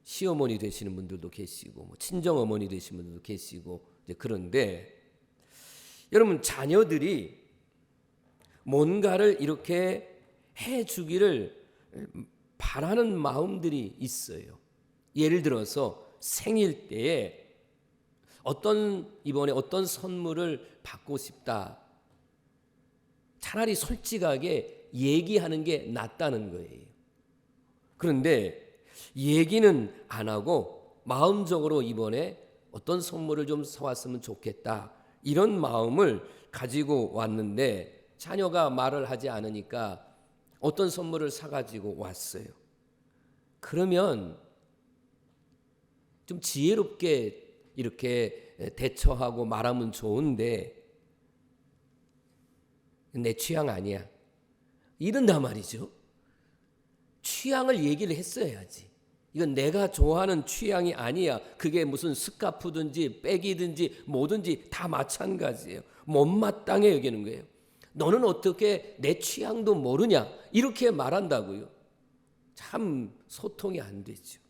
시어머니 되시는 분들도 계시고 친정어머니 되시는 분들도 계시고 이제 그런데 여러분 자녀들이 뭔가를 이렇게 해주기를 바라는 마음들이 있어요. 예를 들어서 생일 때에 이번에 어떤 선물을 받고 싶다. 차라리 솔직하게 얘기하는 게 낫다는 거예요. 그런데 얘기는 안 하고 마음적으로 이번에 어떤 선물을 좀 사왔으면 좋겠다. 이런 마음을 가지고 왔는데 자녀가 말을 하지 않으니까 어떤 선물을 사가지고 왔어요. 그러면 좀 지혜롭게 이렇게 대처하고 말하면 좋은데 내 취향 아니야. 이런단 말이죠. 취향을 얘기를 했어야지. 이건 내가 좋아하는 취향이 아니야. 그게 무슨 스카프든지 백이든지 뭐든지 다 마찬가지예요. 못마땅해 여기는 거예요. 너는 어떻게 내 취향도 모르냐? 이렇게 말한다고요. 참 소통이 안 되죠.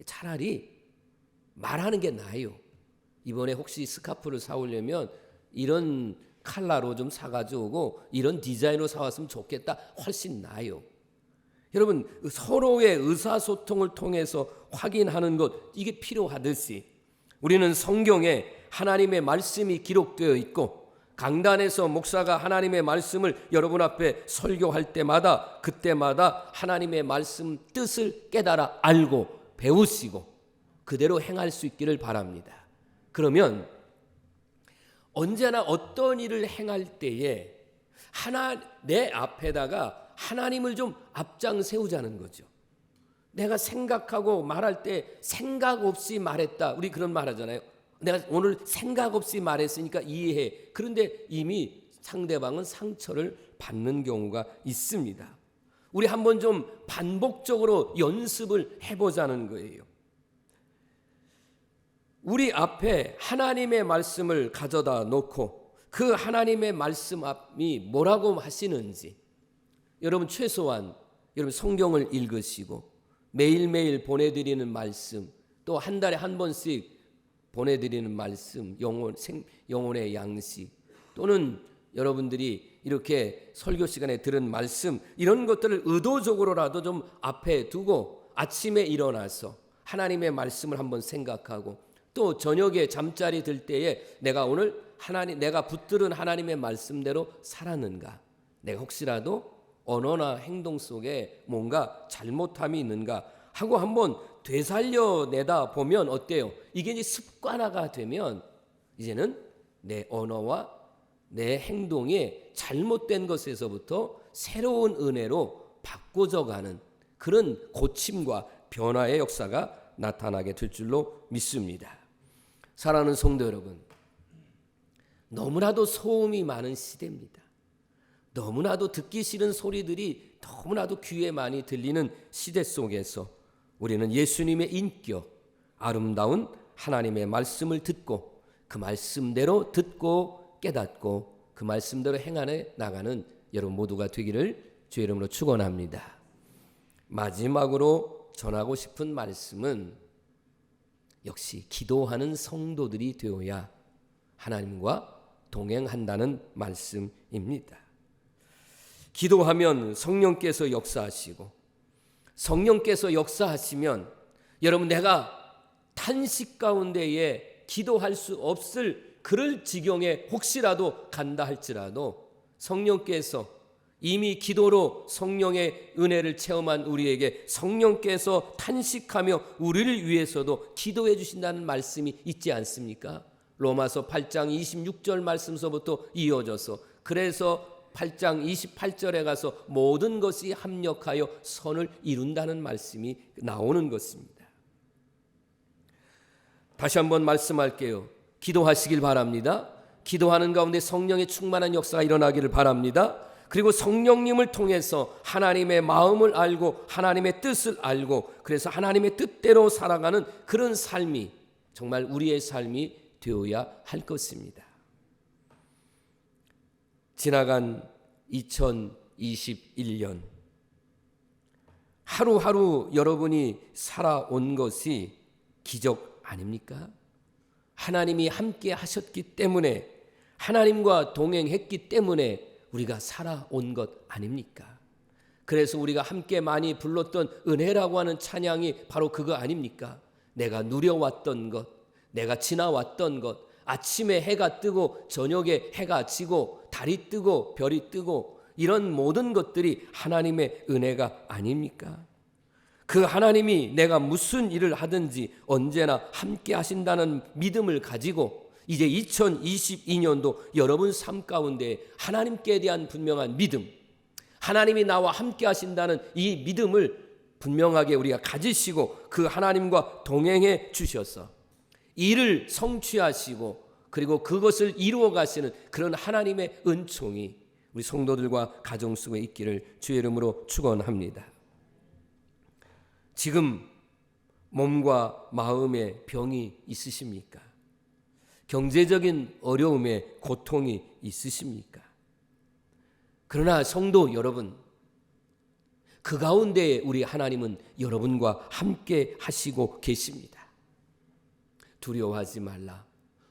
차라리 말하는 게 나아요. 이번에 혹시 스카프를 사오려면 이런 컬러로 좀 사가지고 이런 디자인으로 사왔으면 좋겠다. 훨씬 나아요. 여러분 서로의 의사소통을 통해서 확인하는 것 이게 필요하듯이 우리는 성경에 하나님의 말씀이 기록되어 있고 강단에서 목사가 하나님의 말씀을 여러분 앞에 설교할 때마다 그때마다 하나님의 말씀 뜻을 깨달아 알고 배우시고 그대로 행할 수 있기를 바랍니다. 그러면 언제나 어떤 일을 행할 때에 내 앞에다가 하나님을 좀 앞장 세우자는 거죠. 내가 생각하고 말할 때 생각 없이 말했다. 우리 그런 말 하잖아요. 내가 오늘 생각 없이 말했으니까 이해해. 그런데 이미 상대방은 상처를 받는 경우가 있습니다. 우리 한번 좀 반복적으로 연습을 해보자는 거예요. 우리 앞에 하나님의 말씀을 가져다 놓고 그 하나님의 말씀이 뭐라고 하시는지 여러분 최소한 여러분 성경을 읽으시고 매일매일 보내드리는 말씀 또 한 달에 한 번씩 보내드리는 말씀 영혼의 양식 또는 여러분들이 이렇게 설교 시간에 들은 말씀 이런 것들을 의도적으로라도 좀 앞에 두고 아침에 일어나서 하나님의 말씀을 한번 생각하고 또 저녁에 잠자리 들 때에 내가 오늘 내가 붙들은 하나님의 말씀대로 살았는가? 내가 혹시라도 언어나 행동 속에 뭔가 잘못함이 있는가 하고 한번 되살려내다 보면 어때요? 이게 이제 습관화가 되면 이제는 내 언어와 내 행동이 잘못된 것에서부터 새로운 은혜로 바꿔져가는 그런 고침과 변화의 역사가 나타나게 될 줄로 믿습니다. 사랑하는 성도 여러분, 너무나도 소음이 많은 시대입니다. 너무나도 듣기 싫은 소리들이 너무나도 귀에 많이 들리는 시대 속에서 우리는 예수님의 인격, 아름다운 하나님의 말씀을 듣고 그 말씀대로 듣고 깨닫고 그 말씀대로 행하여 나가는 여러분 모두가 되기를 주의 이름으로 축원합니다. 마지막으로 전하고 싶은 말씀은 역시 기도하는 성도들이 되어야 하나님과 동행한다는 말씀입니다. 기도하면 성령께서 역사하시고 성령께서 역사하시면 여러분 내가 탄식 가운데에 기도할 수 없을 그럴 지경에 혹시라도 간다 할지라도 성령께서 이미 기도로 성령의 은혜를 체험한 우리에게 성령께서 탄식하며 우리를 위해서도 기도해 주신다는 말씀이 있지 않습니까? 로마서 8장 26절 말씀서부터 이어져서 그래서 8장 28절에 가서 모든 것이 합력하여 선을 이룬다는 말씀이 나오는 것입니다. 다시 한번 말씀할게요. 기도하시길 바랍니다. 기도하는 가운데 성령의 충만한 역사가 일어나기를 바랍니다. 그리고 성령님을 통해서 하나님의 마음을 알고 하나님의 뜻을 알고 그래서 하나님의 뜻대로 살아가는 그런 삶이 정말 우리의 삶이 되어야 할 것입니다. 지나간 2021년 하루하루 여러분이 살아온 것이 기적 아닙니까? 하나님이 함께 하셨기 때문에 하나님과 동행했기 때문에 우리가 살아온 것 아닙니까? 그래서 우리가 함께 많이 불렀던 은혜라고 하는 찬양이 바로 그거 아닙니까? 내가 누려왔던 것, 내가 지나왔던 것, 아침에 해가 뜨고 저녁에 해가 지고 달이 뜨고 별이 뜨고 이런 모든 것들이 하나님의 은혜가 아닙니까? 그 하나님이 내가 무슨 일을 하든지 언제나 함께 하신다는 믿음을 가지고 이제 2022년도 여러분 삶 가운데 하나님께 대한 분명한 믿음, 하나님이 나와 함께 하신다는 이 믿음을 분명하게 우리가 가지시고 그 하나님과 동행해 주셔서 일을 성취하시고 그리고 그것을 이루어 가시는 그런 하나님의 은총이 우리 성도들과 가정 속에 있기를 주의 이름으로 축원합니다. 지금 몸과 마음에 병이 있으십니까? 경제적인 어려움에 고통이 있으십니까? 그러나 성도 여러분, 그 가운데 우리 하나님은 여러분과 함께 하시고 계십니다. 두려워하지 말라,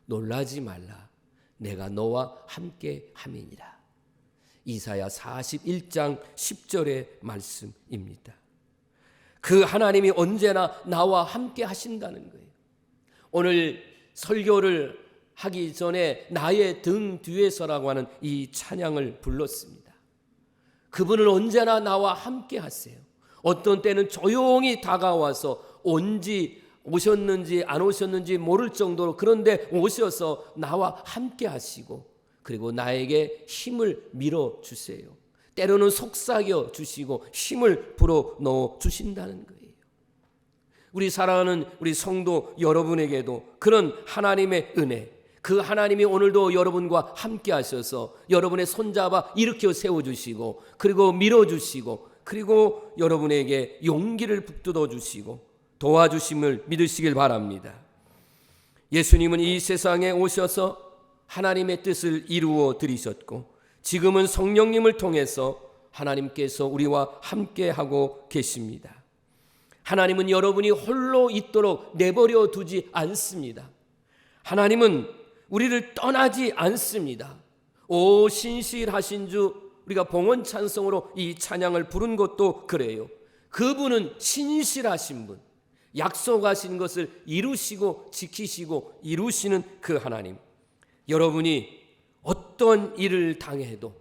놀라지 말라, 내가 너와 함께 함이니라. 이사야 41장 10절의 말씀입니다. 그 하나님이 언제나 나와 함께 하신다는 거예요. 오늘 설교를 하기 전에 나의 등 뒤에서라고 하는 이 찬양을 불렀습니다. 그분은 언제나 나와 함께 하세요. 어떤 때는 조용히 다가와서 오셨는지 안 오셨는지 모를 정도로 그런데 오셔서 나와 함께 하시고 그리고 나에게 힘을 밀어주세요. 때로는 속삭여 주시고 힘을 불어넣어 주신다는 거예요. 우리 사랑하는 우리 성도 여러분에게도 그런 하나님의 은혜, 그 하나님이 오늘도 여러분과 함께 하셔서 여러분의 손잡아 일으켜 세워주시고 그리고 밀어주시고 그리고 여러분에게 용기를 북돋워 주시고 도와주심을 믿으시길 바랍니다. 예수님은 이 세상에 오셔서 하나님의 뜻을 이루어 드리셨고 지금은 성령님을 통해서 하나님께서 우리와 함께하고 계십니다. 하나님은 여러분이 홀로 있도록 내버려 두지 않습니다. 하나님은 우리를 떠나지 않습니다. 오 신실하신 주, 우리가 봉헌 찬송으로 이 찬양을 부른 것도 그래요. 그분은 신실하신 분, 약속하신 것을 이루시고 지키시고 이루시는 그 하나님. 여러분이 어떤 일을 당해도,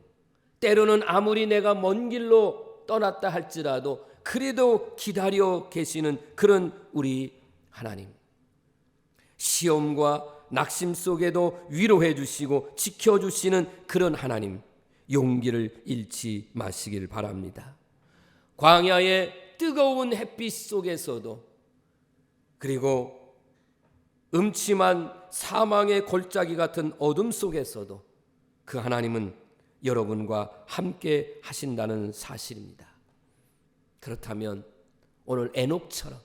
때로는 아무리 내가 먼 길로 떠났다 할지라도 그래도 기다려 계시는 그런 우리 하나님, 시험과 낙심 속에도 위로해 주시고 지켜주시는 그런 하나님, 용기를 잃지 마시길 바랍니다. 광야의 뜨거운 햇빛 속에서도, 그리고 음침한 사망의 골짜기 같은 어둠 속에서도 그 하나님은 여러분과 함께 하신다는 사실입니다. 그렇다면 오늘 에녹처럼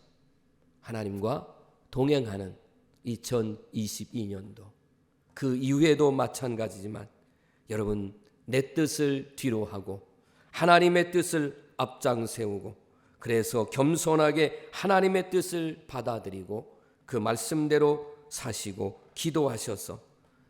하나님과 동행하는 2022년도, 그 이후에도 마찬가지지만 여러분, 내 뜻을 뒤로 하고 하나님의 뜻을 앞장 세우고, 그래서 겸손하게 하나님의 뜻을 받아들이고 그 말씀대로 사시고 기도하셔서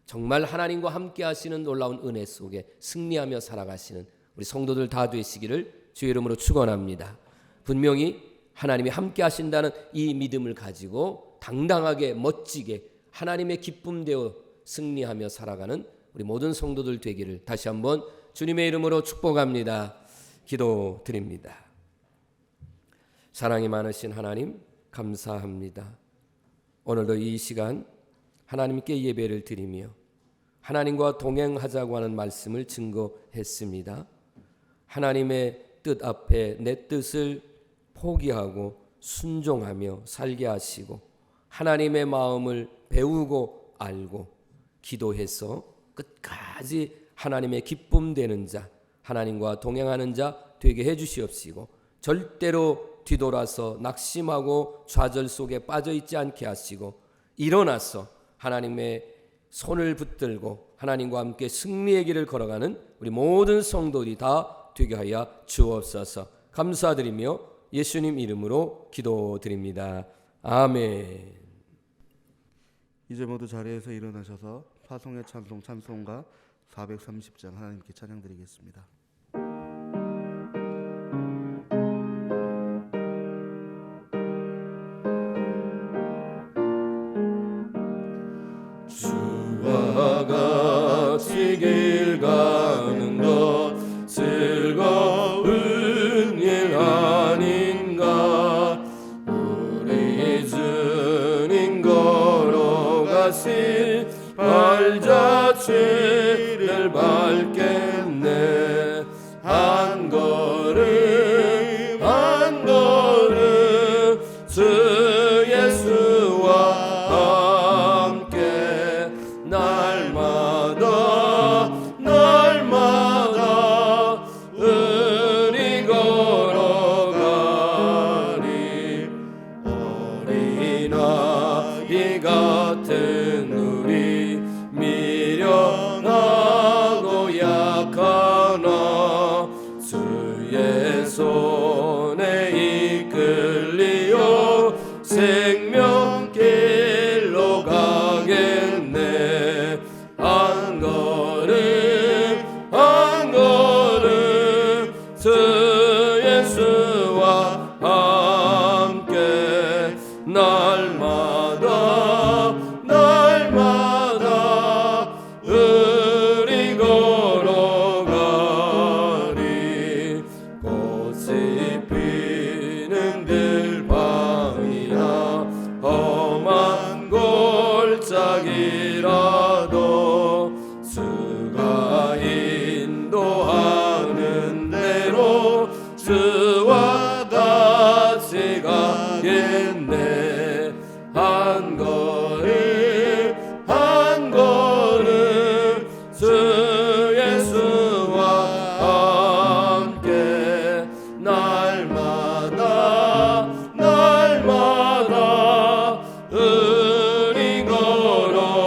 정말 하나님과 함께 하시는 놀라운 은혜 속에 승리하며 살아가시는 우리 성도들 다 되시기를 주의 이름으로 축원합니다. 분명히 하나님이 함께 하신다는 이 믿음을 가지고 당당하게 멋지게 하나님의 기쁨되어 승리하며 살아가는 우리 모든 성도들 되기를 다시 한번 주님의 이름으로 축복합니다. 기도드립니다. 사랑이 많으신 하나님, 감사합니다. 오늘도 이 시간 하나님께 예배를 드리며 하나님과 동행하자고 하는 말씀을 증거했습니다. 하나님의 뜻 앞에 내 뜻을 포기하고 순종하며 살게 하시고, 하나님의 마음을 배우고 알고 기도해서 끝까지 하나님의 기쁨 되는 자, 하나님과 동행하는 자 되게 해 주시옵시고, 절대로 뒤돌아서 낙심하고 좌절 속에 빠져 있지 않게 하시고, 일어나서 하나님의 손을 붙들고 하나님과 함께 승리의 길을 걸어가는 우리 모든 성도들이 다 되게 하여 주옵소서. 감사드리며 예수님 이름으로 기도드립니다. 아멘. 이제 모두 자리에서 일어나셔서 파송의 찬송 찬송가 430장 하나님께 찬양드리겠습니다. 주와 같이 길 가는 것 즐거운 일 아닌가. 우리 주님 걸어가신 발자취를 밟겠네. 한 걸음 한 걸음 주 예수와 함께 날마다 날마다 은히 걸어가리. 어린아이 같은 우리 미련하고 약하나 주의 손에 이끌리어 생명길로 가겠네. 한 걸음 한 걸음 주 예수와 함께 날마다 날마다 우리 걸어가리. 꽃이 피는 들판이나 험한 골짜기라도 주가 인도하는 대로 주와 같이 가겠네. 한 걸음 한 걸음 주 예수와 함께 날마다 날마다 우리 걸어가리.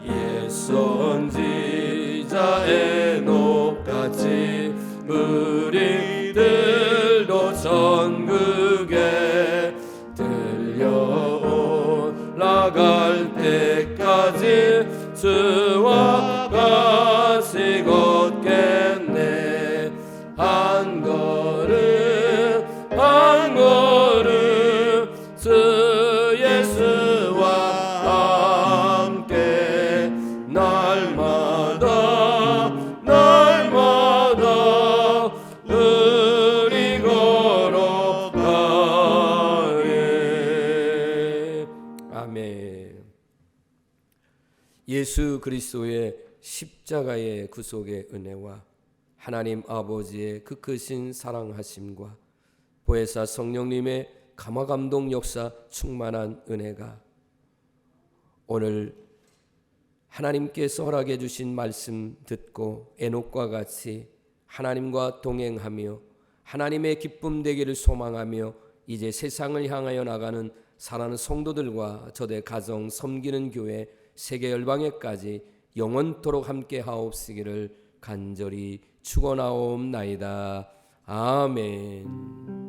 옛 선지자 에녹같이 우리들도 천국에 들려올라갈 때까지 주와 같이 걷겠네. 한 걸음 한 걸음 주 예수와 그리스도의 십자가의 구속의 은혜와 하나님 아버지의 그 크신 사랑하심과 보혜사 성령님의 감화감동 역사 충만한 은혜가 오늘 하나님께서 허락해 주신 말씀 듣고 에녹과 같이 하나님과 동행하며 하나님의 기쁨 되기를 소망하며 이제 세상을 향하여 나가는 사랑하는 성도들과 저대 가정 섬기는 교회 세계 열방에까지 영원토록 함께 하옵시기를 간절히 축원하옵나이다. 아멘.